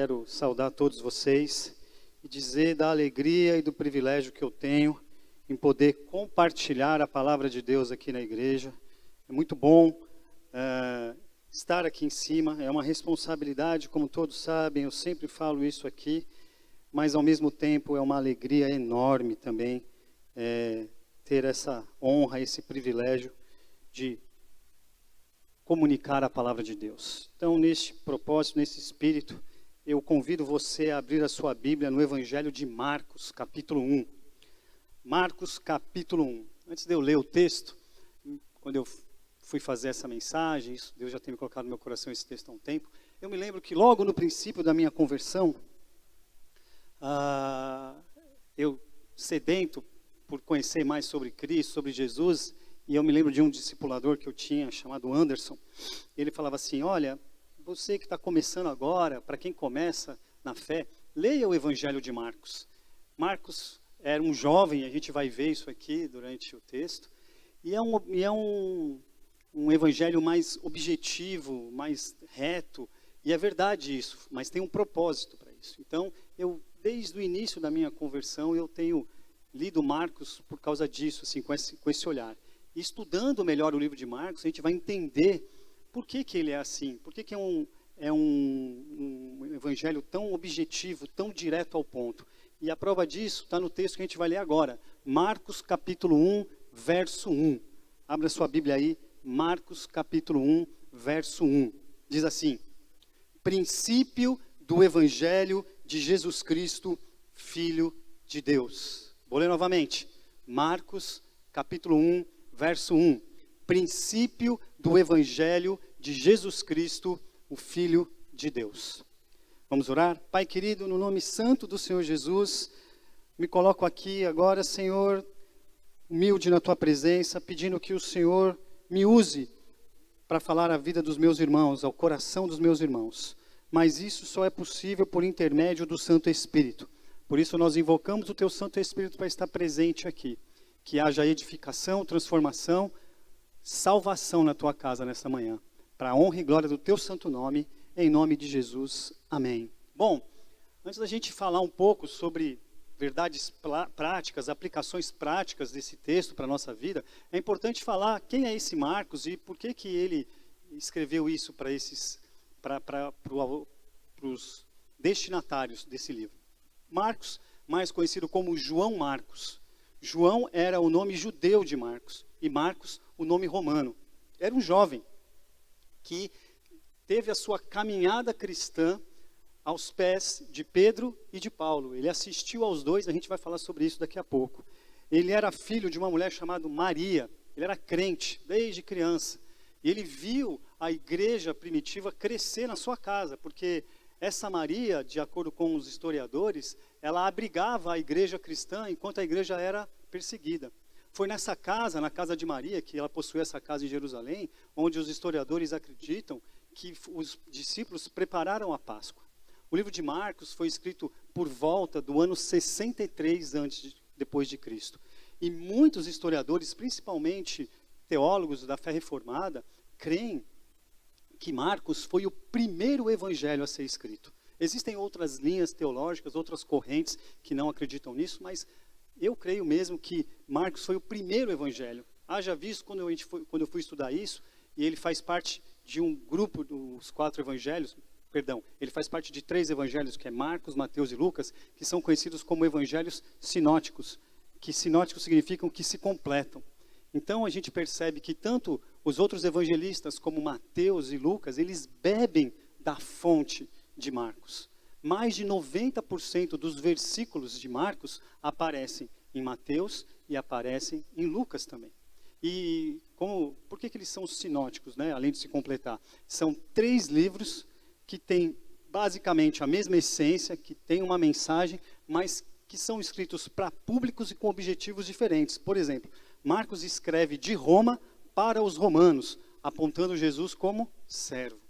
quero saudar todos vocês e dizer da alegria e do privilégio que eu tenho em poder compartilhar a palavra de Deus aqui na igreja. É muito bom estar aqui em cima, é uma responsabilidade, como todos sabem, eu sempre falo isso aqui, mas ao mesmo tempo é uma alegria enorme também ter essa honra, esse privilégio de comunicar a palavra de Deus. Então, neste propósito, nesse espírito, eu convido você a abrir a sua Bíblia no Evangelho de Marcos, capítulo 1. Marcos, capítulo 1. Antes de eu ler o texto, quando eu fui fazer essa mensagem, Deus já tem me colocado no meu coração esse texto há um tempo, eu me lembro que logo no princípio da minha conversão, eu sedento por conhecer mais sobre Cristo, sobre Jesus, e eu me lembro de um discipulador que eu tinha, chamado Anderson. Ele falava assim, olha, você que está começando agora, para quem começa na fé, leia o Evangelho de Marcos. Marcos era um jovem, a gente vai ver isso aqui durante o texto, e é um evangelho mais objetivo, mais reto, e é verdade isso, mas tem um propósito para isso. Então, desde o início da minha conversão, eu tenho lido Marcos por causa disso, assim, com esse olhar. E estudando melhor o livro de Marcos, a gente vai entender por que ele é assim, por que é um evangelho tão objetivo, tão direto ao ponto. E a prova disso está no texto que a gente vai ler agora, Marcos capítulo 1, verso 1. Abra sua Bíblia aí, Marcos capítulo 1, verso 1. Diz assim, princípio do evangelho de Jesus Cristo, Filho de Deus. Vou ler novamente, Marcos capítulo 1, verso 1, princípio do Evangelho de Jesus Cristo, o Filho de Deus. Vamos orar? Pai querido, no nome santo do Senhor Jesus, me coloco aqui agora, Senhor, humilde na Tua presença, pedindo que o Senhor me use para falar a vida dos meus irmãos, ao coração dos meus irmãos. Mas isso só é possível por intermédio do Santo Espírito. Por isso nós invocamos o Teu Santo Espírito para estar presente aqui. Que haja edificação, transformação, salvação na tua casa nessa manhã. Para a honra e glória do teu santo nome, em nome de Jesus. Amém. Bom, antes da gente falar um pouco sobre verdades práticas, aplicações práticas desse texto para a nossa vida, é importante falar quem é esse Marcos e por que ele escreveu isso para os destinatários desse livro. Marcos, mais conhecido como João Marcos. João era o nome judeu de Marcos e Marcos o nome romano. Era um jovem que teve a sua caminhada cristã aos pés de Pedro e de Paulo. Ele assistiu aos dois, a gente vai falar sobre isso daqui a pouco. Ele era filho de uma mulher chamada Maria, ele era crente desde criança. E ele viu a igreja primitiva crescer na sua casa, porque essa Maria, de acordo com os historiadores, ela abrigava a igreja cristã enquanto a igreja era perseguida. Foi nessa casa, na casa de Maria, que ela possuía essa casa em Jerusalém, onde os historiadores acreditam que os discípulos prepararam a Páscoa. O livro de Marcos foi escrito por volta do ano 63 depois de Cristo. E muitos historiadores, principalmente teólogos da fé reformada, creem que Marcos foi o primeiro evangelho a ser escrito. Existem outras linhas teológicas, outras correntes que não acreditam nisso, mas eu creio mesmo que Marcos foi o primeiro evangelho. Haja visto quando eu fui estudar isso, e ele faz parte de um grupo dos 4 evangelhos, ele faz parte de 3 evangelhos, que é Marcos, Mateus e Lucas, que são conhecidos como evangelhos sinóticos, que sinóticos significam que se completam. Então a gente percebe que tanto os outros evangelistas, como Mateus e Lucas, eles bebem da fonte de Marcos. Mais de 90% dos versículos de Marcos aparecem em Mateus e aparecem em Lucas também. E por que eles são sinóticos, né? Além de se completar? São 3 livros que têm basicamente a mesma essência, que têm uma mensagem, mas que são escritos para públicos e com objetivos diferentes. Por exemplo, Marcos escreve de Roma para os romanos, apontando Jesus como servo.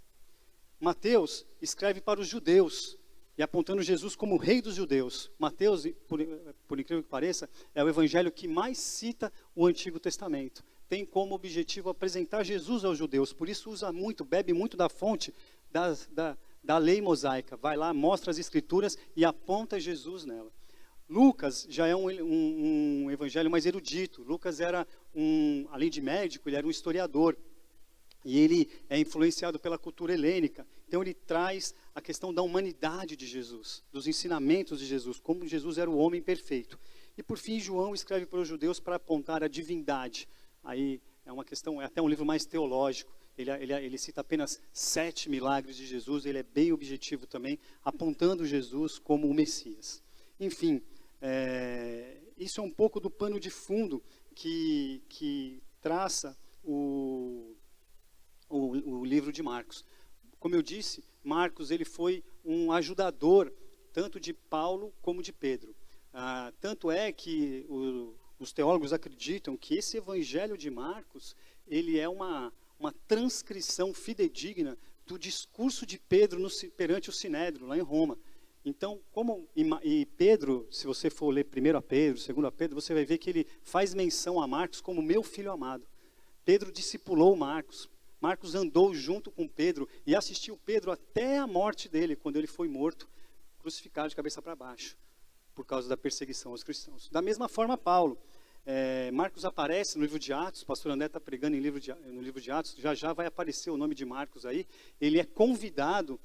Mateus escreve para os judeus e apontando Jesus como rei dos judeus. Mateus, por incrível que pareça, é o evangelho que mais cita o Antigo Testamento. Tem como objetivo apresentar Jesus aos judeus, por isso bebe muito da fonte da lei mosaica. Vai lá, mostra as escrituras e aponta Jesus nela. Lucas já é um evangelho mais erudito. Lucas era além de médico, ele era um historiador. E ele é influenciado pela cultura helênica. Então ele traz a questão da humanidade de Jesus, dos ensinamentos de Jesus, como Jesus era o homem perfeito. E por fim, João escreve para os judeus para apontar a divindade. Aí é uma questão, é até um livro mais teológico. Ele cita apenas 7 milagres de Jesus, ele é bem objetivo também, apontando Jesus como o Messias. Enfim, isso é um pouco do pano de fundo que traça o livro de Marcos. Como eu disse, Marcos ele foi um ajudador tanto de Paulo como de Pedro. Tanto é que os teólogos acreditam que esse evangelho de Marcos ele é uma transcrição fidedigna do discurso de Pedro perante o Sinédrio, lá em Roma. Então, e Pedro, se você for ler 1 Pedro, 2 Pedro, você vai ver que ele faz menção a Marcos como meu filho amado. Pedro discipulou Marcos. Marcos andou junto com Pedro e assistiu Pedro até a morte dele, quando ele foi morto, crucificado de cabeça para baixo, por causa da perseguição aos cristãos. Da mesma forma, Paulo. Marcos aparece no livro de Atos, o pastor André está pregando no livro de Atos, já vai aparecer o nome de Marcos aí. Ele é convidado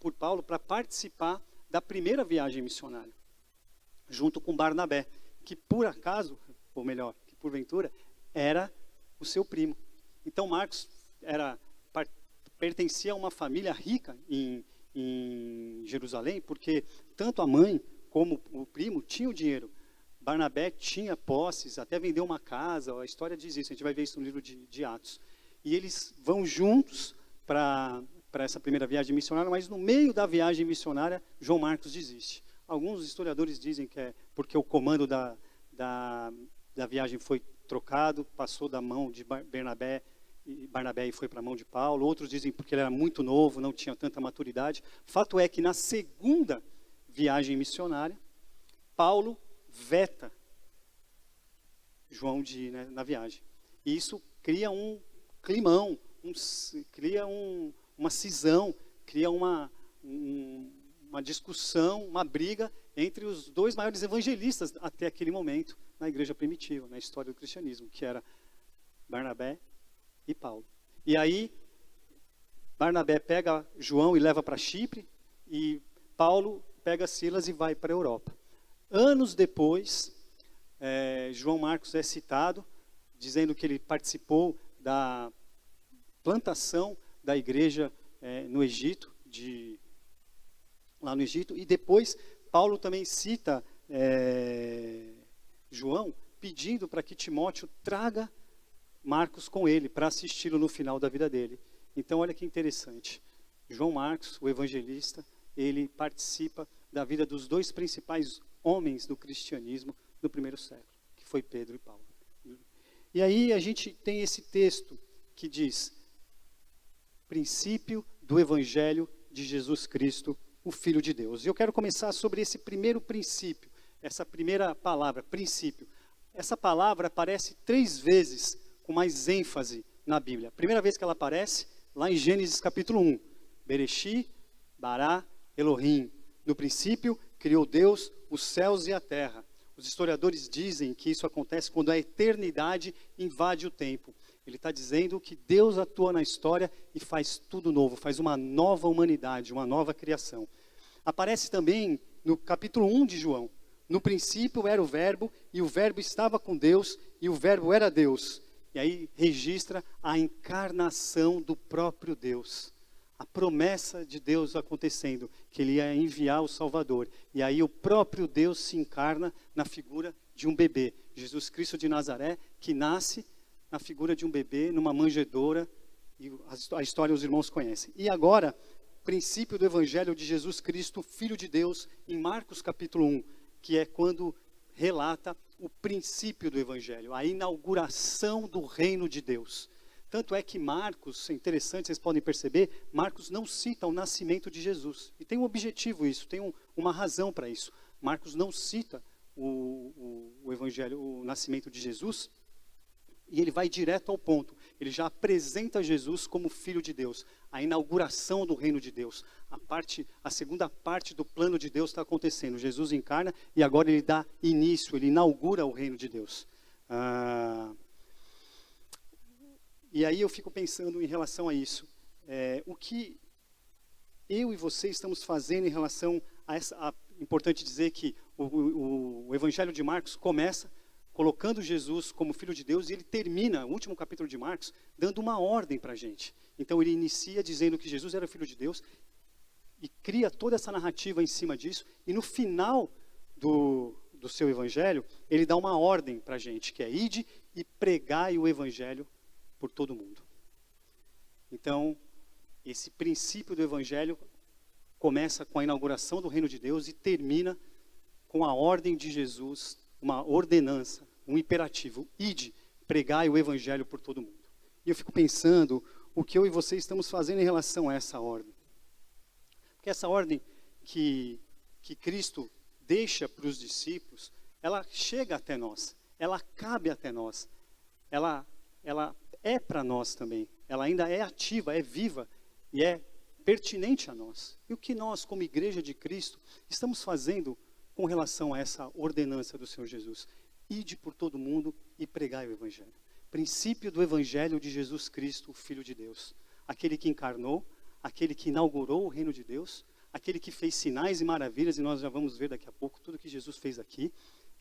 por Paulo para participar da primeira viagem missionária, junto com Barnabé, que por acaso, ou melhor, que porventura, era o seu primo. Então Marcos pertencia a uma família rica em Jerusalém, porque tanto a mãe como o primo tinham dinheiro. Barnabé tinha posses, até vendeu uma casa, a história diz isso, a gente vai ver isso no livro de Atos. E eles vão juntos para essa primeira viagem missionária, mas no meio da viagem missionária, João Marcos desiste. Alguns historiadores dizem que é porque o comando da viagem foi trocado, passou da mão de Barnabé e foi para a mão de Paulo. Outros dizem porque ele era muito novo, não tinha tanta maturidade. Fato é que na segunda viagem missionária, Paulo veta João de ir, né, na viagem. E isso cria um climão, cria uma cisão, cria uma discussão, uma briga entre os dois maiores evangelistas até aquele momento na igreja primitiva, na história do cristianismo, que era Barnabé e Paulo. E aí, Barnabé pega João e leva para Chipre, e Paulo pega Silas e vai para a Europa. Anos depois, João Marcos é citado, dizendo que ele participou da plantação da igreja no Egito, lá no Egito, e depois Paulo também cita João, pedindo para que Timóteo traga Marcos com ele, para assisti-lo no final da vida dele. Então olha que interessante, João Marcos, o evangelista, ele participa da vida dos dois principais homens do cristianismo no primeiro século, que foi Pedro e Paulo. E aí a gente tem esse texto que diz: princípio do evangelho de Jesus Cristo, o Filho de Deus. E eu quero começar sobre esse primeiro princípio, essa primeira palavra, princípio. Essa palavra aparece 3 vezes com mais ênfase na Bíblia. A primeira vez que ela aparece, lá em Gênesis capítulo 1. Bereshit, Bará, Elohim. No princípio, criou Deus os céus e a terra. Os historiadores dizem que isso acontece quando a eternidade invade o tempo. Ele está dizendo que Deus atua na história e faz tudo novo, faz uma nova humanidade, uma nova criação. Aparece também no capítulo 1 de João. No princípio era o verbo, e o verbo estava com Deus, e o verbo era Deus. E aí registra a encarnação do próprio Deus. A promessa de Deus acontecendo, que ele ia enviar o Salvador. E aí o próprio Deus se encarna na figura de um bebê. Jesus Cristo de Nazaré, que nasce na figura de um bebê, numa manjedoura. E a história os irmãos conhecem. E agora, princípio do Evangelho de Jesus Cristo, Filho de Deus, em Marcos capítulo 1, que é quando relata o princípio do Evangelho, a inauguração do reino de Deus. Tanto é que Marcos, é interessante, vocês podem perceber, Marcos não cita o nascimento de Jesus. E tem um objetivo isso, tem uma razão para isso. Marcos não cita o Evangelho, o nascimento de Jesus, e ele vai direto ao ponto. ele já apresenta Jesus como Filho de Deus. A inauguração do reino de Deus. A segunda parte do plano de Deus está acontecendo. Jesus encarna e agora ele dá início, ele inaugura o reino de Deus. E aí eu fico pensando em relação a isso. O que eu e você estamos fazendo em relação a essa... Importante dizer que o Evangelho de Marcos começa colocando Jesus como Filho de Deus, e ele termina, o último capítulo de Marcos, dando uma ordem para a gente. Então ele inicia dizendo que Jesus era Filho de Deus, e cria toda essa narrativa em cima disso, e no final do seu Evangelho, ele dá uma ordem para a gente, que é: ide e pregai o Evangelho por todo mundo. Então, esse princípio do Evangelho começa com a inauguração do reino de Deus e termina com a ordem de Jesus, uma ordenança, um imperativo: ide, pregai o Evangelho por todo mundo. E eu fico pensando o que eu e você estamos fazendo em relação a essa ordem. Porque essa ordem que Cristo deixa para os discípulos, ela chega até nós, ela cabe até nós, ela é para nós também, ela ainda é ativa, é viva e é pertinente a nós. E o que nós, como Igreja de Cristo, estamos fazendo com relação a essa ordenança do Senhor Jesus? Ide por todo mundo e pregai o Evangelho. Princípio do Evangelho de Jesus Cristo, o Filho de Deus. Aquele que encarnou, aquele que inaugurou o reino de Deus, aquele que fez sinais e maravilhas, e nós já vamos ver daqui a pouco tudo que Jesus fez aqui,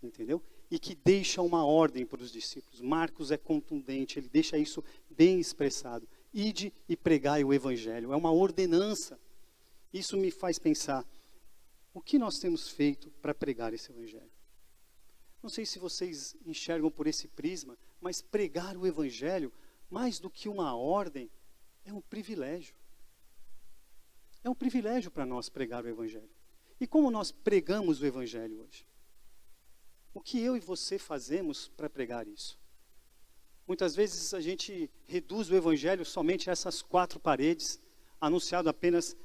entendeu? E que deixa uma ordem para os discípulos. Marcos é contundente, ele deixa isso bem expressado. Ide e pregai o Evangelho. É uma ordenança. Isso me faz pensar: o que nós temos feito para pregar esse Evangelho? Não sei se vocês enxergam por esse prisma, mas pregar o Evangelho, mais do que uma ordem, é um privilégio. É um privilégio para nós pregar o Evangelho. E como nós pregamos o Evangelho hoje? O que eu e você fazemos para pregar isso? Muitas vezes a gente reduz o Evangelho somente a essas 4 paredes, anunciado apenas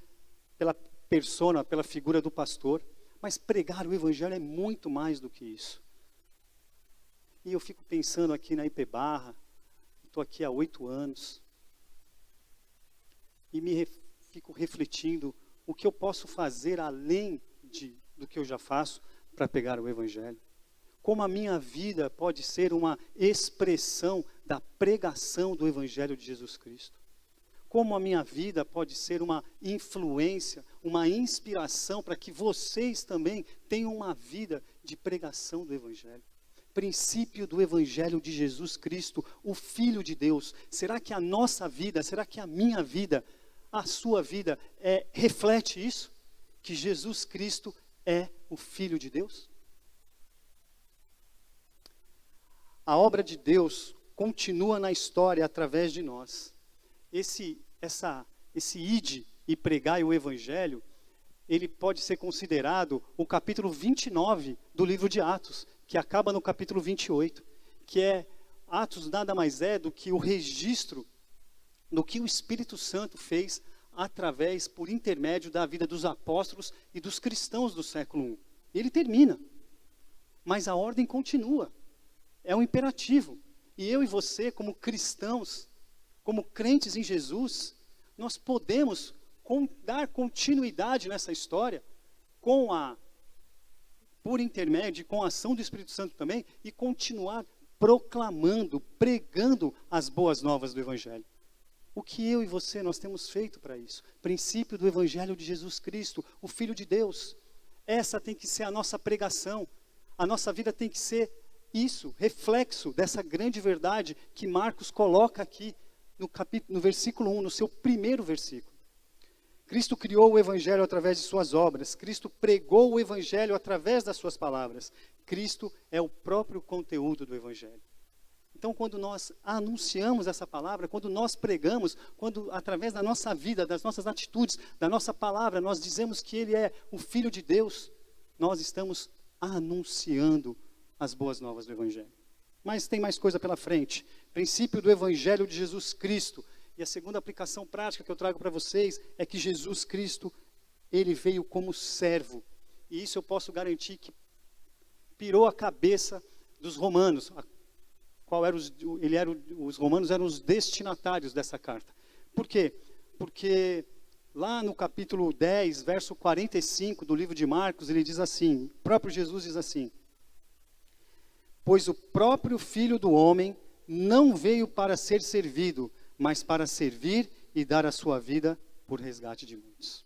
pela persona, pela figura do pastor. Mas pregar o Evangelho é muito mais do que isso. E eu fico pensando aqui na IP Barra, estou aqui há 8 anos, e fico refletindo o que eu posso fazer além do que eu já faço para pregar o Evangelho. Como a minha vida pode ser uma expressão da pregação do Evangelho de Jesus Cristo. Como a minha vida pode ser uma influência, uma inspiração para que vocês também tenham uma vida de pregação do Evangelho. Princípio do Evangelho de Jesus Cristo, o Filho de Deus. Será que a nossa vida, será que a minha vida, a sua vida reflete isso? Que Jesus Cristo é o Filho de Deus? A obra de Deus continua na história através de nós. Esse ide e pregai o Evangelho, ele pode ser considerado o capítulo 29 do livro de Atos, que acaba no capítulo 28, que Atos nada mais é do que o registro do que o Espírito Santo fez por intermédio da vida dos apóstolos e dos cristãos do século I. Ele termina, mas a ordem continua. É um imperativo. E eu e você, como cristãos, como crentes em Jesus, nós podemos dar continuidade nessa história por intermédio, com a ação do Espírito Santo também, e continuar proclamando, pregando as boas novas do Evangelho. O que eu e você, nós temos feito para isso? Princípio do Evangelho de Jesus Cristo, o Filho de Deus. Essa tem que ser a nossa pregação. A nossa vida tem que ser isso, reflexo dessa grande verdade que Marcos coloca aqui no versículo 1, no seu primeiro versículo. Cristo criou o Evangelho através de suas obras. Cristo pregou o Evangelho através das suas palavras. Cristo é o próprio conteúdo do Evangelho. Então, quando nós anunciamos essa palavra, quando nós pregamos, quando através da nossa vida, das nossas atitudes, da nossa palavra, nós dizemos que Ele é o Filho de Deus, nós estamos anunciando as boas novas do Evangelho. Mas tem mais coisa pela frente. Princípio do Evangelho de Jesus Cristo. E a segunda aplicação prática que eu trago para vocês é que Jesus Cristo, Ele veio como servo. E isso eu posso garantir que pirou a cabeça dos romanos. os romanos eram os destinatários dessa carta. Por quê? Porque lá no capítulo 10, verso 45 do livro de Marcos, ele diz assim, o próprio Jesus diz assim: pois o próprio Filho do Homem não veio para ser servido, mas para servir e dar a sua vida por resgate de muitos.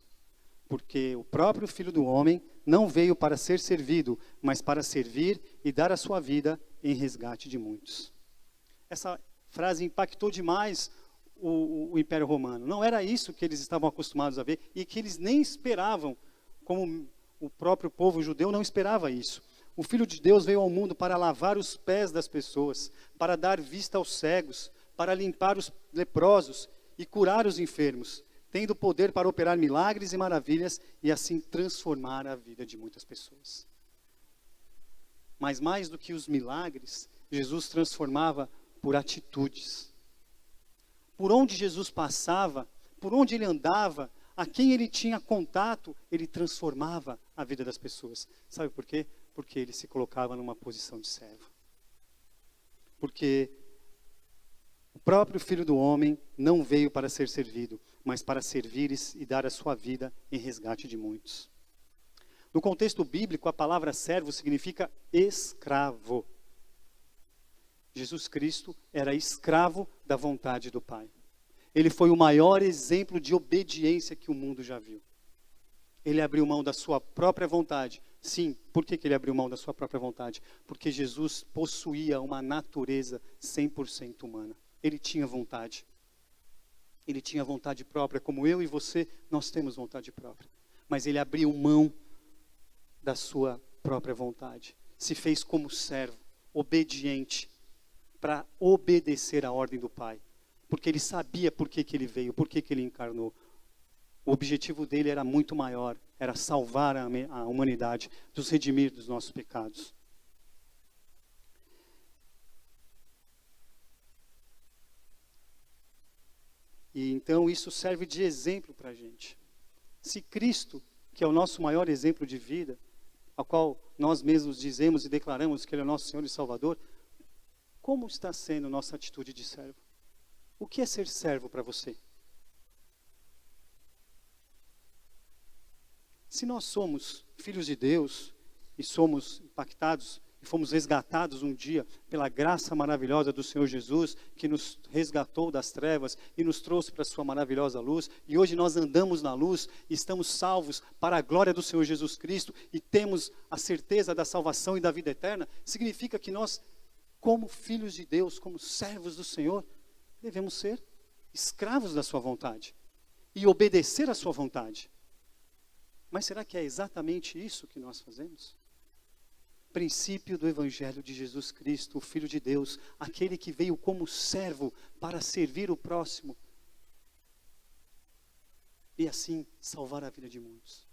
Porque o próprio Filho do Homem não veio para ser servido, mas para servir e dar a sua vida em resgate de muitos. Essa frase impactou demais o Império Romano. Não era isso que eles estavam acostumados a ver e que eles nem esperavam, como o próprio povo judeu não esperava isso. O Filho de Deus veio ao mundo para lavar os pés das pessoas, para dar vista aos cegos, para limpar os leprosos e curar os enfermos, tendo poder para operar milagres e maravilhas e assim transformar a vida de muitas pessoas. Mas mais do que os milagres, Jesus transformava por atitudes. Por onde Jesus passava, por onde ele andava, a quem ele tinha contato, ele transformava a vida das pessoas. Sabe por quê? Porque ele se colocava numa posição de servo. Porque o próprio Filho do Homem não veio para ser servido, mas para servir e dar a sua vida em resgate de muitos. No contexto bíblico, a palavra servo significa escravo. Jesus Cristo era escravo da vontade do Pai. Ele foi o maior exemplo de obediência que o mundo já viu. Ele abriu mão da sua própria vontade. Sim, por que ele abriu mão da sua própria vontade? Porque Jesus possuía uma natureza 100% humana. Ele tinha vontade. Ele tinha vontade própria, como eu e você, nós temos vontade própria. Mas ele abriu mão da sua própria vontade. Se fez como servo, obediente, para obedecer à ordem do Pai. Porque ele sabia por que ele veio, por que ele encarnou. O objetivo dele era muito maior, era salvar a humanidade, nos redimir dos nossos pecados. E então isso serve de exemplo para a gente. Se Cristo, que é o nosso maior exemplo de vida, ao qual nós mesmos dizemos e declaramos que Ele é nosso Senhor e Salvador, como está sendo nossa atitude de servo? O que é ser servo para você? Se nós somos filhos de Deus e somos impactados e fomos resgatados um dia pela graça maravilhosa do Senhor Jesus, que nos resgatou das trevas e nos trouxe para a sua maravilhosa luz, e hoje nós andamos na luz e estamos salvos para a glória do Senhor Jesus Cristo e temos a certeza da salvação e da vida eterna, significa que nós, como filhos de Deus, como servos do Senhor, devemos ser escravos da sua vontade e obedecer à sua vontade. Mas será que é exatamente isso que nós fazemos? Princípio do Evangelho de Jesus Cristo, o Filho de Deus, aquele que veio como servo para servir o próximo e assim salvar a vida de muitos.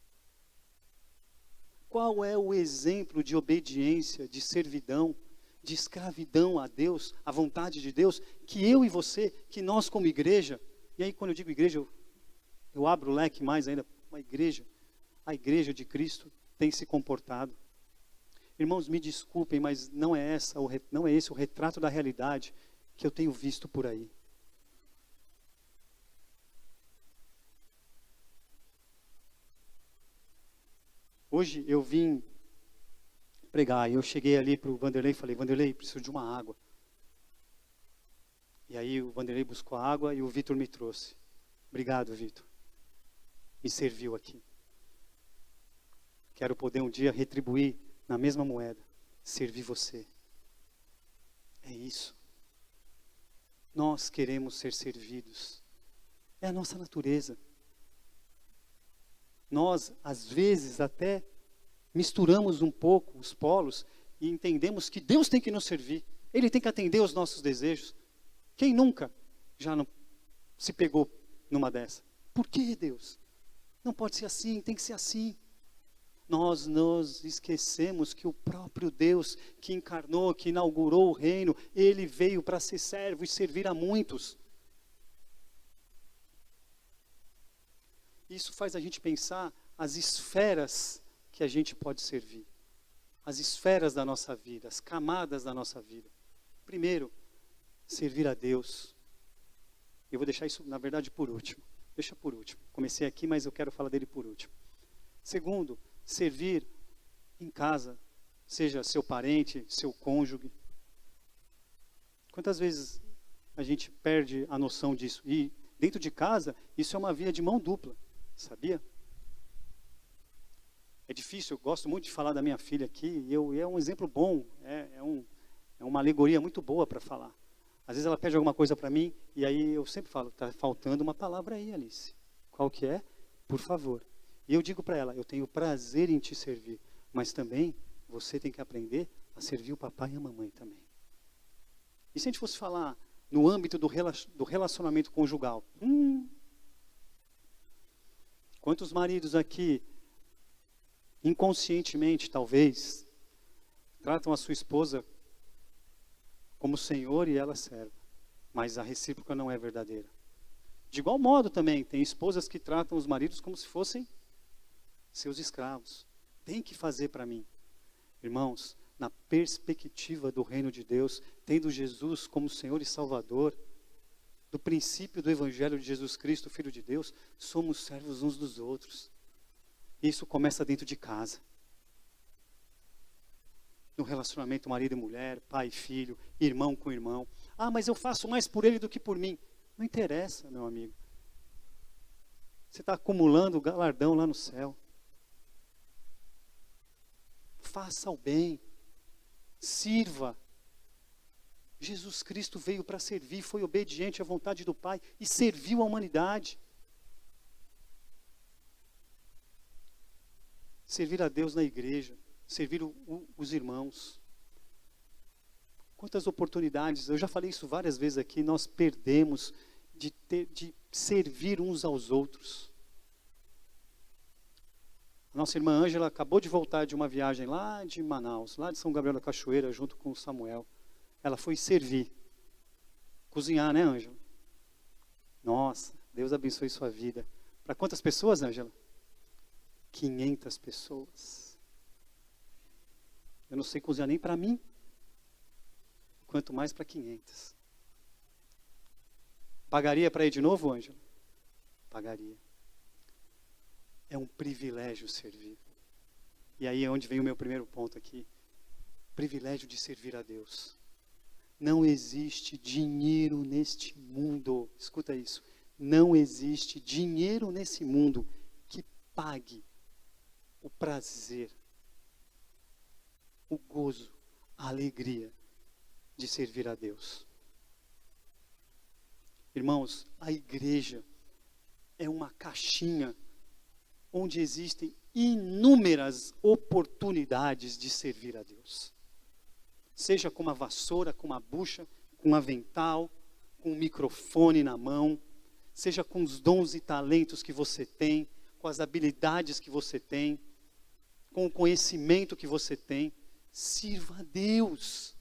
Qual é o exemplo de obediência, de servidão, de escravidão a Deus, à vontade de Deus, que eu e você, que nós como igreja, e aí quando eu digo igreja, eu abro o leque mais ainda, uma igreja, a igreja de Cristo tem se comportado. Irmãos, me desculpem, mas não é esse o retrato da realidade que eu tenho visto por aí. Hoje eu vim pregar, e eu cheguei ali para o Vanderlei e falei: Vanderlei, preciso de uma água. E aí o Vanderlei buscou a água e o Vitor me trouxe. Obrigado, Vitor. Me serviu aqui. Quero poder um dia retribuir na mesma moeda, servir você. É isso. Nós queremos ser servidos. É a nossa natureza. Nós, às vezes, até misturamos um pouco os polos e entendemos que Deus tem que nos servir. Ele tem que atender os nossos desejos. Quem nunca já não se pegou numa dessa? Por que Deus? Não pode ser assim, tem que ser assim. Nós nos esquecemos que o próprio Deus que encarnou, que inaugurou o reino, Ele veio para ser servo e servir a muitos. Isso faz a gente pensar as esferas que a gente pode servir. As esferas da nossa vida, as camadas da nossa vida. Primeiro, servir a Deus. Eu vou deixar isso, na verdade, por último. Deixa por último. Comecei aqui, mas eu quero falar dele por último. Segundo, servir em casa, seja seu parente, seu cônjuge. Quantas vezes a gente perde a noção disso? E dentro de casa, isso é uma via de mão dupla, sabia? É difícil, eu gosto muito de falar da minha filha aqui, e é um exemplo bom, é uma alegoria muito boa para falar. Às vezes ela pede alguma coisa para mim, e aí eu sempre falo, está faltando uma palavra aí, Alice. Qual que é? Por favor. E eu digo para ela, eu tenho prazer em te servir, mas também você tem que aprender a servir o papai e a mamãe também. E se a gente fosse falar no âmbito do relacionamento conjugal? Quantos maridos aqui, inconscientemente talvez, tratam a sua esposa como senhor e ela serva, mas a recíproca não é verdadeira. De igual modo também, tem esposas que tratam os maridos como se fossem seus escravos. Tem que fazer para mim. Irmãos, na perspectiva do reino de Deus, tendo Jesus como Senhor e Salvador, do princípio do Evangelho de Jesus Cristo, Filho de Deus, somos servos uns dos outros. Isso começa dentro de casa. No relacionamento marido e mulher, pai e filho, irmão com irmão. Ah, mas eu faço mais por ele do que por mim. Não interessa, meu amigo. Você está acumulando o galardão lá no céu. Faça o bem. Sirva. Jesus Cristo veio para servir, foi obediente à vontade do Pai e serviu a humanidade. Servir a Deus na igreja, servir os irmãos. Quantas oportunidades, eu já falei isso várias vezes aqui, nós perdemos de servir uns aos outros. A nossa irmã Ângela acabou de voltar de uma viagem lá de Manaus, lá de São Gabriel da Cachoeira, junto com o Samuel. Ela foi servir, cozinhar, né, Ângela? Nossa, Deus abençoe sua vida. Para quantas pessoas, Ângela? 500 pessoas. Eu não sei cozinhar nem para mim, quanto mais para 500. Pagaria para ir de novo, Ângela? Pagaria. É um privilégio servir. E aí é onde vem o meu primeiro ponto aqui. Privilégio de servir a Deus. Não existe dinheiro neste mundo. Escuta isso. Não existe dinheiro nesse mundo que pague o prazer, o gozo, a alegria de servir a Deus. Irmãos, a igreja é uma caixinha onde existem inúmeras oportunidades de servir a Deus. Seja com uma vassoura, com uma bucha, com um avental, com um microfone na mão, seja com os dons e talentos que você tem, com as habilidades que você tem, com o conhecimento que você tem, sirva a Deus.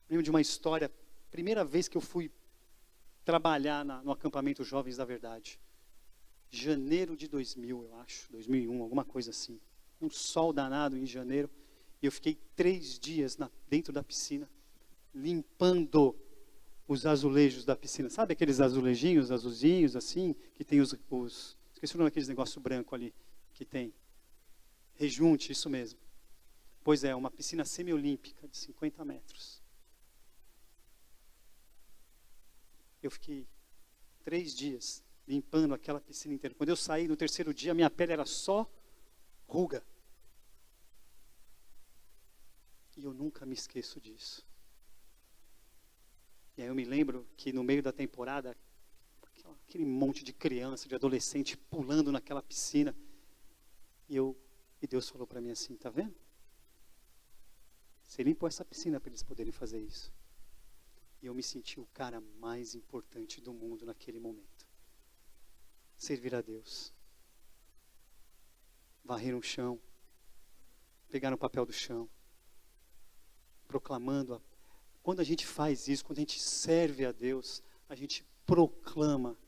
Lembro de uma história, primeira vez que eu fui trabalhar no acampamento Jovens da Verdade. Janeiro de 2000, eu acho, 2001, alguma coisa assim. Um sol danado em janeiro. E eu fiquei 3 dias dentro da piscina, limpando os azulejos da piscina. Sabe aqueles azulejinhos, azulzinhos assim, que tem esqueci o nome daqueles negócio branco ali, que tem. Rejunte, isso mesmo. Pois é, uma piscina semiolímpica de 50 metros. Eu fiquei 3 dias limpando aquela piscina inteira. Quando eu saí no 3º dia, minha pele era só ruga. E eu nunca me esqueço disso. E aí eu me lembro que no meio da temporada, aquele monte de criança, de adolescente pulando naquela piscina. E Deus falou para mim assim, tá vendo? Você limpou essa piscina para eles poderem fazer isso. E eu me senti o cara mais importante do mundo naquele momento. Servir a Deus. Varrer um chão. Pegar o papel do chão. Proclamando. Quando a gente faz isso, quando a gente serve a Deus, a gente proclama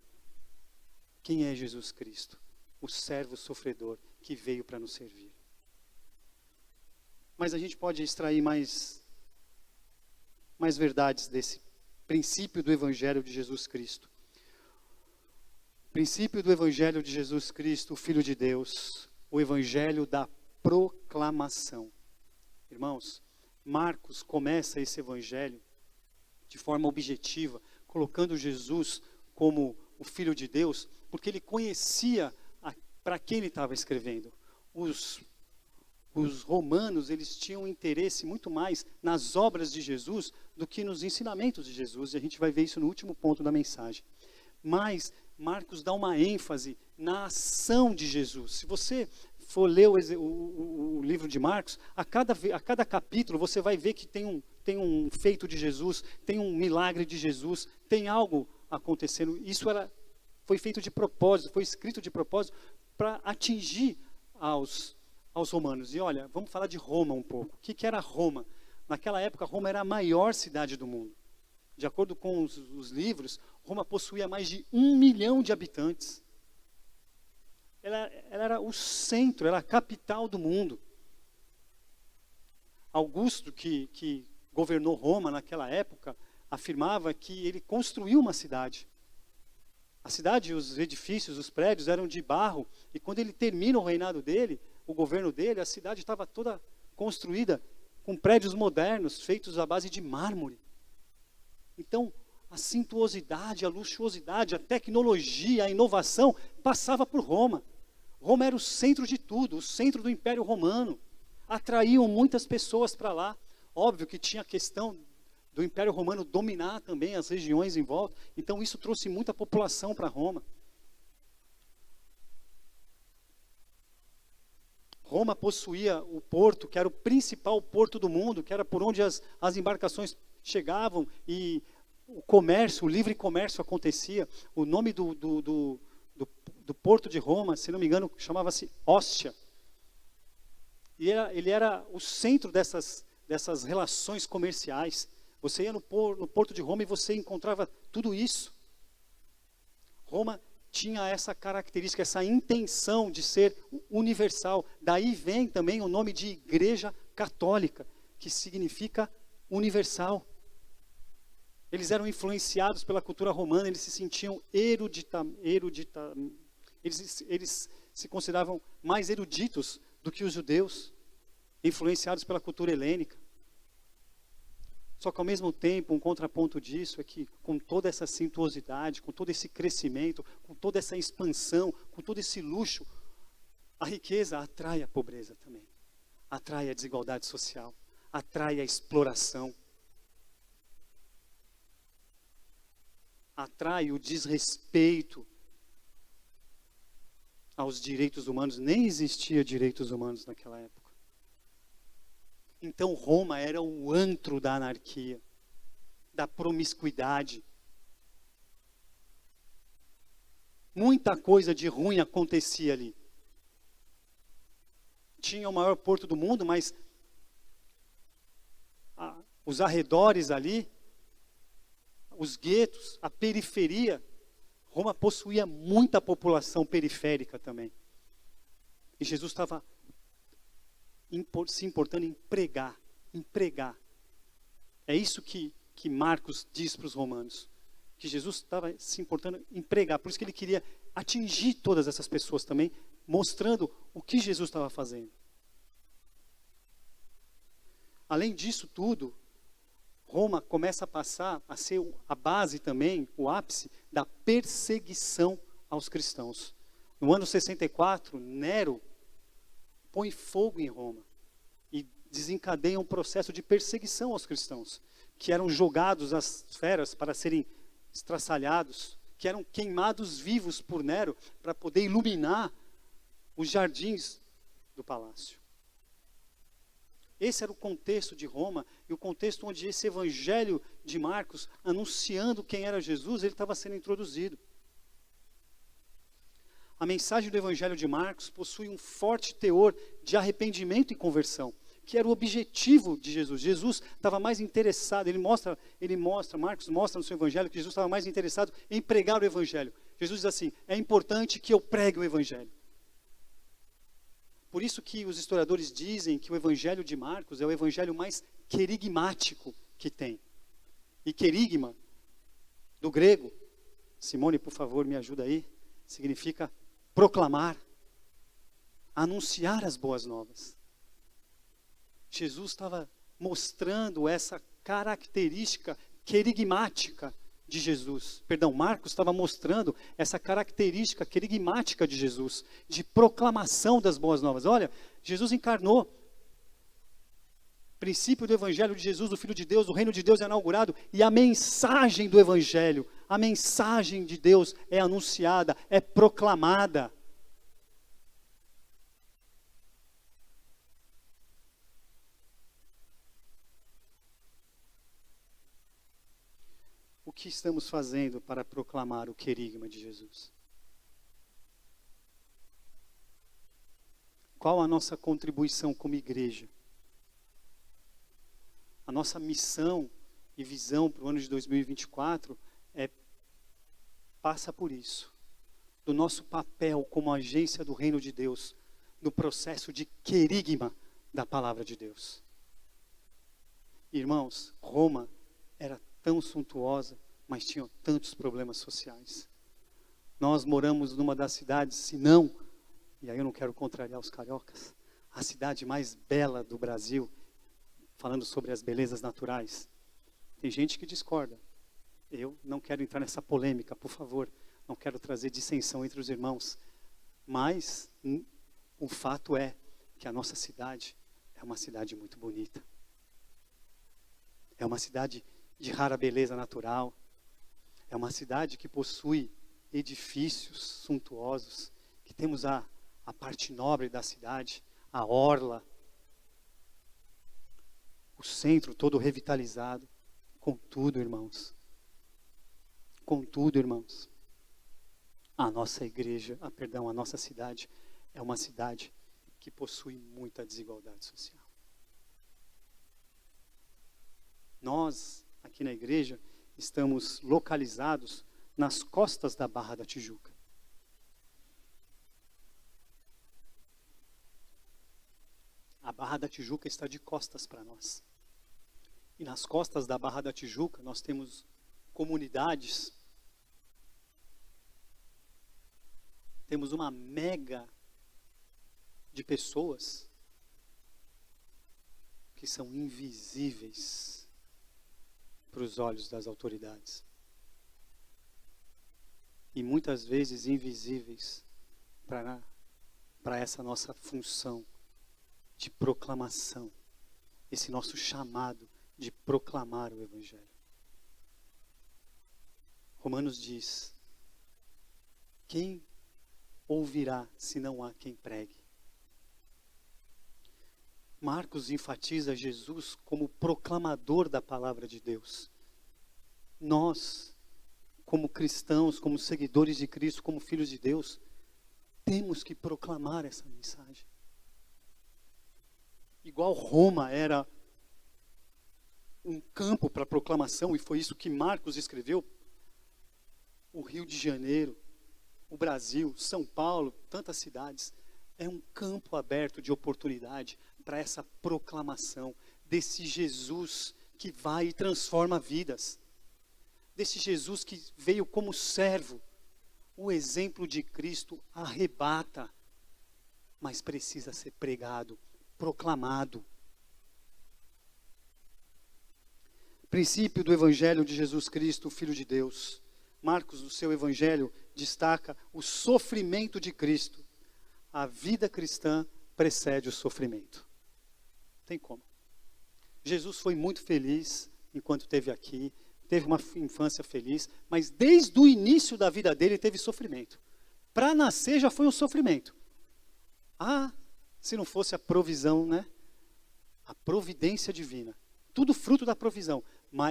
quem é Jesus Cristo. O servo sofredor que veio para nos servir. Mas a gente pode extrair mais mais verdades desse princípio do Evangelho de Jesus Cristo. Princípio do Evangelho de Jesus Cristo, o Filho de Deus, o Evangelho da proclamação. Irmãos, Marcos começa esse Evangelho de forma objetiva, colocando Jesus como o Filho de Deus, porque ele conhecia para quem ele estava escrevendo. Os romanos, eles tinham interesse muito mais nas obras de Jesus do que nos ensinamentos de Jesus, e a gente vai ver isso no último ponto da mensagem. Mas Marcos dá uma ênfase na ação de Jesus. Se você for ler o livro de Marcos, a cada capítulo você vai ver que tem um feito de Jesus, tem um milagre de Jesus, tem algo acontecendo. Isso foi feito de propósito, foi escrito de propósito para atingir aos romanos. E olha, vamos falar de Roma um pouco. O que era Roma? Naquela época, Roma era a maior cidade do mundo. De acordo com os livros, Roma possuía mais de 1 milhão de habitantes. Ela era o centro, era a capital do mundo. Augusto, que governou Roma naquela época, afirmava que ele construiu uma cidade. A cidade, os edifícios, os prédios eram de barro, e quando ele termina o reinado dele, o governo dele, a cidade estava toda construída com prédios modernos, feitos à base de mármore. Então, a suntuosidade, a luxuosidade, a tecnologia, a inovação passava por Roma. Roma era o centro de tudo, o centro do Império Romano. Atraíam muitas pessoas para lá. Óbvio que tinha a questão do Império Romano dominar também as regiões em volta. Então isso trouxe muita população para Roma. Roma possuía o porto, que era o principal porto do mundo, que era por onde as embarcações chegavam e o comércio, o livre comércio acontecia. O nome do porto de Roma, se não me engano, chamava-se Ostia. E ele era o centro dessas relações comerciais. Você ia no porto de Roma e você encontrava tudo isso. Roma tinha essa característica, essa intenção de ser universal. Daí vem também o nome de Igreja Católica, que significa universal. Eles eram influenciados pela cultura romana, eles se sentiam eles se consideravam mais eruditos do que os judeus, influenciados pela cultura helênica. Só que ao mesmo tempo, um contraponto disso é que com toda essa suntuosidade, com todo esse crescimento, com toda essa expansão, com todo esse luxo, a riqueza atrai a pobreza também. Atrai a desigualdade social, atrai a exploração. Atrai o desrespeito aos direitos humanos. Nem existia direitos humanos naquela época. Então Roma era o antro da anarquia, da promiscuidade. Muita coisa de ruim acontecia ali. Tinha o maior porto do mundo, mas os arredores ali, os guetos, a periferia, Roma possuía muita população periférica também. E Jesus estava se importando em pregar. É isso que Marcos diz para os romanos. Que Jesus estava se importando em pregar. Por isso que ele queria atingir todas essas pessoas também, mostrando o que Jesus estava fazendo. Além disso tudo, Roma começa a passar a ser a base também, o ápice da perseguição aos cristãos. No ano 64, Nero põe fogo em Roma e desencadeia um processo de perseguição aos cristãos, que eram jogados às feras para serem estraçalhados, que eram queimados vivos por Nero para poder iluminar os jardins do palácio. Esse era o contexto de Roma e o contexto onde esse evangelho de Marcos, anunciando quem era Jesus, ele estava sendo introduzido. A mensagem do evangelho de Marcos possui um forte teor de arrependimento e conversão, que era o objetivo de Jesus. Jesus estava mais interessado, Marcos mostra no seu evangelho que Jesus estava mais interessado em pregar o evangelho. Jesus diz assim: é importante que eu pregue o evangelho. Por isso que os historiadores dizem que o evangelho de Marcos é o evangelho mais querigmático que tem. E querigma, do grego, Simone, por favor, me ajuda aí, significa proclamar, anunciar as boas novas. Jesus estava mostrando essa característica querigmática de Jesus. Perdão, Marcos estava mostrando essa característica querigmática de Jesus, de proclamação das boas novas. Olha, Jesus encarnou. Princípio do Evangelho de Jesus, do Filho de Deus, o reino de Deus é inaugurado, e a mensagem do Evangelho, a mensagem de Deus é anunciada, é proclamada. O que estamos fazendo para proclamar o querigma de Jesus? Qual a nossa contribuição como igreja? A nossa missão e visão para o ano de 2024 passa por isso. Do nosso papel como agência do reino de Deus, no processo de querigma da palavra de Deus. Irmãos, Roma era tão suntuosa, mas tinha tantos problemas sociais. Nós moramos numa das cidades, se não, e aí eu não quero contrariar os cariocas, a cidade mais bela do Brasil, falando sobre as belezas naturais. Tem gente que discorda. Eu não quero entrar nessa polêmica, por favor. Não quero trazer dissensão entre os irmãos. Mas o fato é que a nossa cidade é uma cidade muito bonita. É uma cidade de rara beleza natural. É uma cidade que possui edifícios suntuosos, que temos a parte nobre da cidade, a orla, o centro todo revitalizado. Contudo, irmãos, a nossa igreja, a nossa cidade é uma cidade que possui muita desigualdade social. Nós, aqui na igreja, estamos localizados nas costas da Barra da Tijuca. A Barra da Tijuca está de costas para nós. E nas costas da Barra da Tijuca nós temos comunidades, temos uma mega de pessoas que são invisíveis para os olhos das autoridades. E muitas vezes invisíveis para essa nossa função de proclamação, esse nosso chamado de proclamar o Evangelho. Romanos diz: quem ouvirá se não há quem pregue? Marcos enfatiza Jesus como proclamador da palavra de Deus. Nós, como cristãos, como seguidores de Cristo, como filhos de Deus, temos que proclamar essa mensagem. Igual Roma era um campo para proclamação, e foi isso que Marcos escreveu, o Rio de Janeiro, o Brasil, São Paulo, tantas cidades, é um campo aberto de oportunidade para essa proclamação desse Jesus que vai e transforma vidas, desse Jesus que veio como servo. O exemplo de Cristo arrebata, mas precisa ser pregado, proclamado. Princípio do Evangelho de Jesus Cristo, Filho de Deus. Marcos, no seu Evangelho, destaca o sofrimento de Cristo. A vida cristã precede o sofrimento. Tem como. Jesus foi muito feliz enquanto esteve aqui, teve uma infância feliz, mas desde o início da vida dele teve sofrimento. Para nascer já foi um sofrimento. Ah, se não fosse a provisão, né? A providência divina. Tudo fruto da provisão,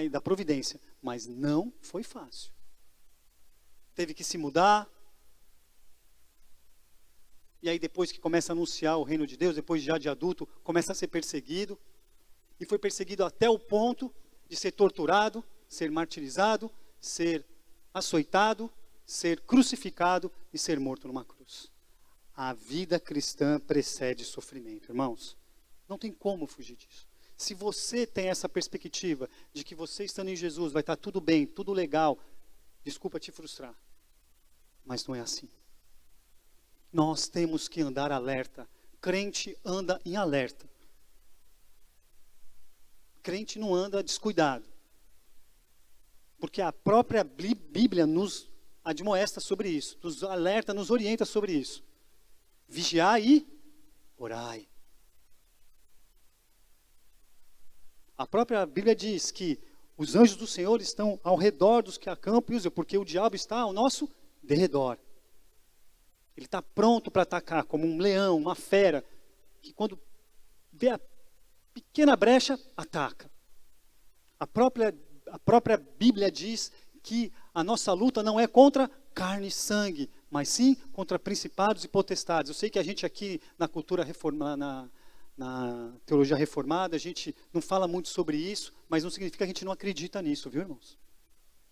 da providência, mas não foi fácil. Teve que se mudar. E aí depois que começa a anunciar o reino de Deus, depois já de adulto, começa a ser perseguido. E foi perseguido até o ponto de ser torturado, ser martirizado, ser açoitado, ser crucificado e ser morto numa cruz. A vida cristã precede sofrimento, irmãos. Não tem como fugir disso. Se você tem essa perspectiva de que você estando em Jesus vai estar tudo bem, tudo legal, desculpa te frustrar, mas não é assim. Nós temos que andar alerta. Crente anda em alerta. Crente não anda descuidado. Porque a própria Bíblia nos admoesta sobre isso, nos alerta, nos orienta sobre isso. Vigiai e orai. A própria Bíblia diz que os anjos do Senhor estão ao redor dos que acampam, porque o diabo está ao nosso derredor. Ele está pronto para atacar, como um leão, uma fera, que quando vê a pequena brecha, ataca. A própria Bíblia diz que a nossa luta não é contra carne e sangue, mas sim contra principados e potestades. Eu sei que a gente aqui na cultura reformada, na teologia reformada, a gente não fala muito sobre isso, mas não significa que a gente não acredita nisso, viu, irmãos?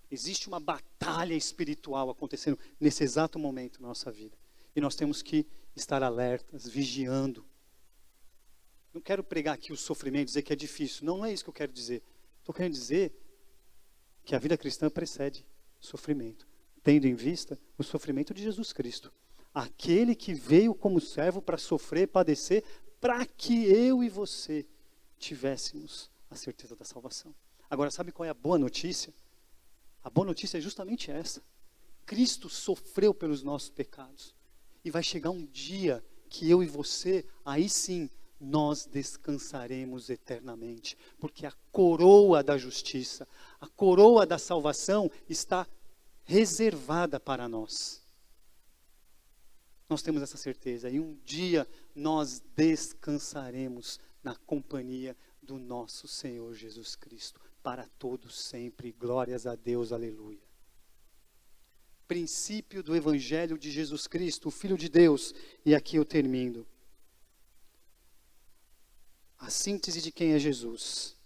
Existe uma batalha espiritual acontecendo nesse exato momento na nossa vida. E nós temos que estar alertas, vigiando. Não quero pregar aqui o sofrimento, dizer que é difícil. Não é isso que eu quero dizer. Estou querendo dizer que a vida cristã precede sofrimento, tendo em vista o sofrimento de Jesus Cristo. Aquele que veio como servo para sofrer, padecer, para que eu e você tivéssemos a certeza da salvação. Agora, sabe qual é a boa notícia? A boa notícia é justamente essa. Cristo sofreu pelos nossos pecados. E vai chegar um dia que eu e você, aí sim, nós descansaremos eternamente. Porque a coroa da justiça, a coroa da salvação está reservada para nós. Nós temos essa certeza. E um dia nós descansaremos na companhia do nosso Senhor Jesus Cristo. Para todos sempre. Glórias a Deus. Aleluia. Princípio do Evangelho de Jesus Cristo, o Filho de Deus. E aqui eu termino. A síntese de quem é Jesus.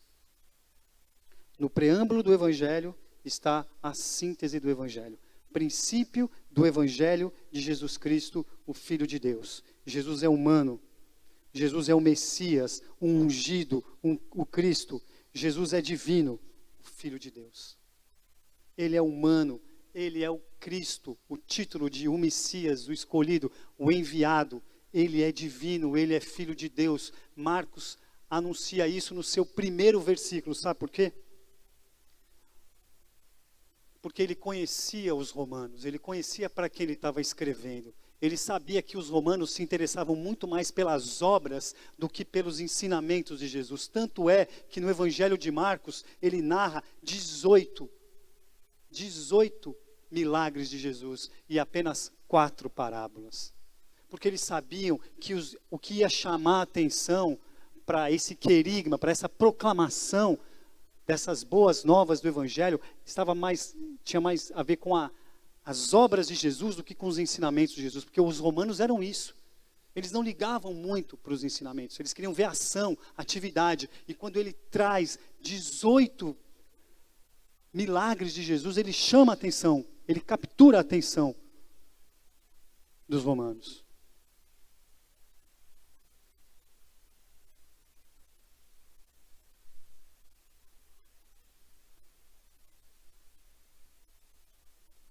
No preâmbulo do Evangelho está a síntese do Evangelho. Princípio do Evangelho de Jesus Cristo, o Filho de Deus. Jesus é humano. Jesus é o Messias, o ungido, o Cristo. Jesus é divino, o Filho de Deus. Ele é humano. Ele é o Cristo, o título de o Messias, o escolhido, o enviado. Ele é divino, ele é Filho de Deus. Marcos anuncia isso no seu primeiro versículo. Sabe por quê? Porque ele conhecia os romanos, ele conhecia para quem ele estava escrevendo. Ele sabia que os romanos se interessavam muito mais pelas obras do que pelos ensinamentos de Jesus. Tanto é que no Evangelho de Marcos, ele narra 18 milagres de Jesus e apenas 4 parábolas. Porque eles sabiam que o que ia chamar a atenção para esse querigma, para essa proclamação dessas boas novas do Evangelho, tinha mais a ver com as obras de Jesus do que com os ensinamentos de Jesus. Porque os romanos eram isso. Eles não ligavam muito para os ensinamentos. Eles queriam ver ação, atividade. E quando ele traz 18 milagres de Jesus, ele chama a atenção, ele captura a atenção dos romanos.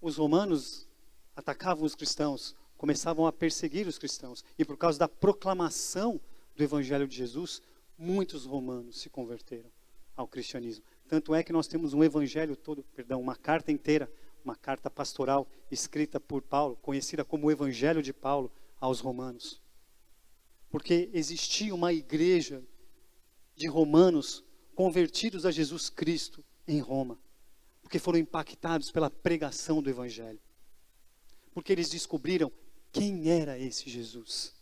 Os romanos atacavam os cristãos, começavam a perseguir os cristãos, e por causa da proclamação do Evangelho de Jesus, muitos romanos se converteram ao cristianismo. Tanto é que nós temos uma carta inteira, uma carta pastoral escrita por Paulo, conhecida como o Evangelho de Paulo aos romanos. Porque existia uma igreja de romanos convertidos a Jesus Cristo em Roma. Porque foram impactados pela pregação do Evangelho. Porque eles descobriram quem era esse Jesus.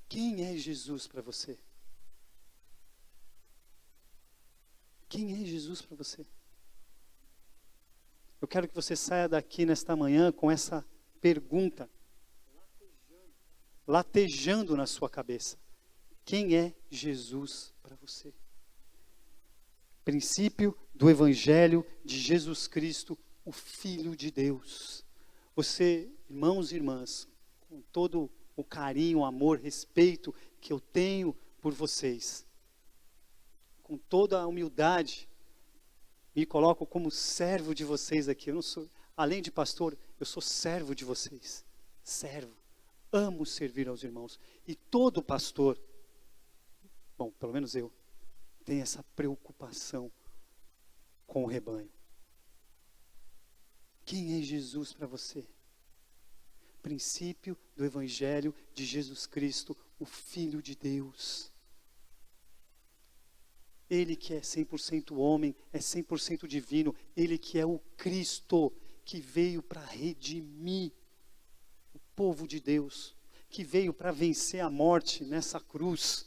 Quem é Jesus para você? Quem é Jesus para você? Eu quero que você saia daqui nesta manhã com essa pergunta latejando na sua cabeça. Quem é Jesus para você? Princípio do Evangelho de Jesus Cristo, o Filho de Deus. Você, irmãos e irmãs, com todo o carinho, amor, respeito que eu tenho por vocês. Com toda a humildade, me coloco como servo de vocês aqui. Eu não sou, além de pastor, eu sou servo de vocês. Servo. Amo servir aos irmãos. E todo pastor, bom, pelo menos eu, tem essa preocupação com o rebanho. Quem é Jesus para você? Princípio do Evangelho de Jesus Cristo, o Filho de Deus. Ele que é 100% homem, é 100% divino. Ele que é o Cristo, que veio para redimir o povo de Deus, que veio para vencer a morte nessa cruz.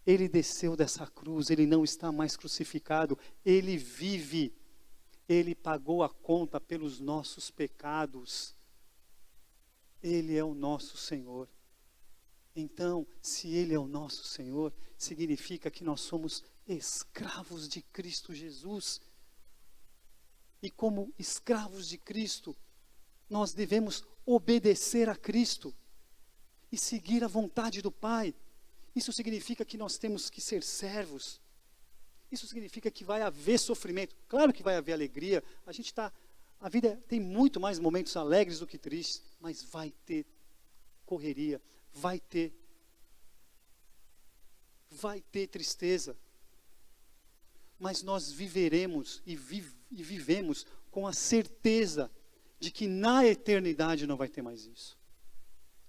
Ele desceu dessa cruz, ele não está mais crucificado, ele vive. Ele pagou a conta pelos nossos pecados. Ele é o nosso Senhor. Então, se Ele é o nosso Senhor, significa que nós somos escravos de Cristo Jesus. E como escravos de Cristo, nós devemos obedecer a Cristo e seguir a vontade do Pai. Isso significa que nós temos que ser servos. Isso significa que vai haver sofrimento. Claro que vai haver alegria. A vida tem muito mais momentos alegres do que tristes, mas vai ter correria, vai ter tristeza. Mas nós viveremos e vivemos com a certeza de que na eternidade não vai ter mais isso.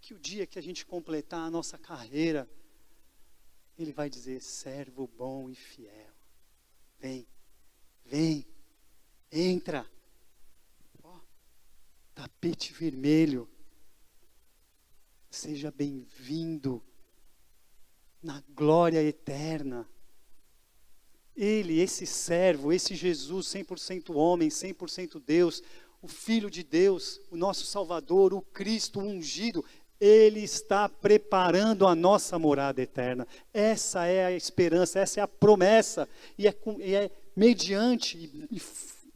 Que o dia que a gente completar a nossa carreira, Ele vai dizer: servo bom e fiel. Vem, entra. Tapete vermelho. Seja bem-vindo na glória eterna. Ele, esse servo, esse Jesus, 100% homem, 100% Deus, o Filho de Deus, o nosso Salvador, o Cristo ungido, Ele está preparando a nossa morada eterna. Essa é a esperança, essa é a promessa, e é mediante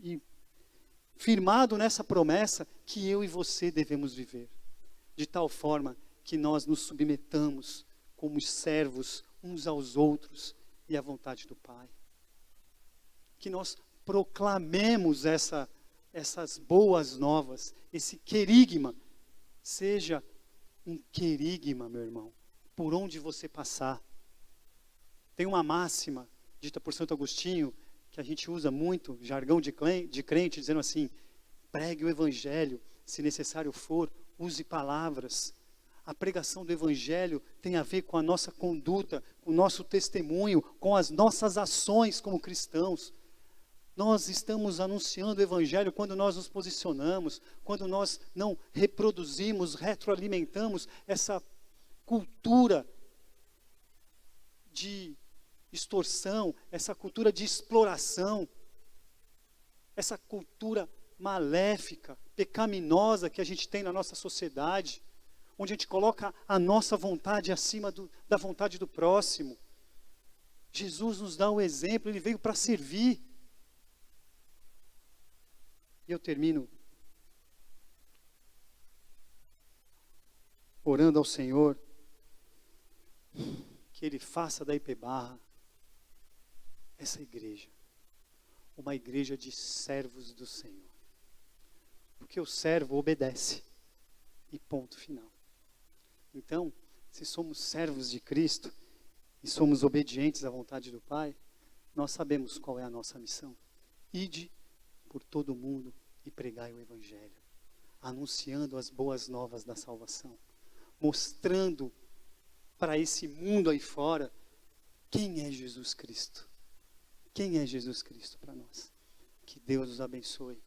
e firmado nessa promessa que eu e você devemos viver. De tal forma que nós nos submetamos como servos uns aos outros e à vontade do Pai. Que nós proclamemos essas boas novas, esse querigma. Seja um querigma, meu irmão, por onde você passar. Tem uma máxima dita por Santo Agostinho, que a gente usa muito, jargão de crente, dizendo assim: pregue o Evangelho, se necessário for, use palavras. A pregação do Evangelho tem a ver com a nossa conduta, com o nosso testemunho, com as nossas ações como cristãos. Nós estamos anunciando o Evangelho quando nós nos posicionamos, quando nós não reproduzimos, retroalimentamos essa cultura de extorsão, essa cultura de exploração, essa cultura maléfica, pecaminosa que a gente tem na nossa sociedade, onde a gente coloca a nossa vontade acima da vontade do próximo. Jesus nos dá o exemplo, Ele veio para servir. E eu termino orando ao Senhor, que Ele faça da IP Barra essa igreja, uma igreja de servos do Senhor. Porque o servo obedece, e ponto final. Então, se somos servos de Cristo, e somos obedientes à vontade do Pai, nós sabemos qual é a nossa missão. Ide por todo o mundo e pregai o Evangelho, anunciando as boas novas da salvação, mostrando para esse mundo aí fora quem é Jesus Cristo. Quem é Jesus Cristo para nós? Que Deus os abençoe.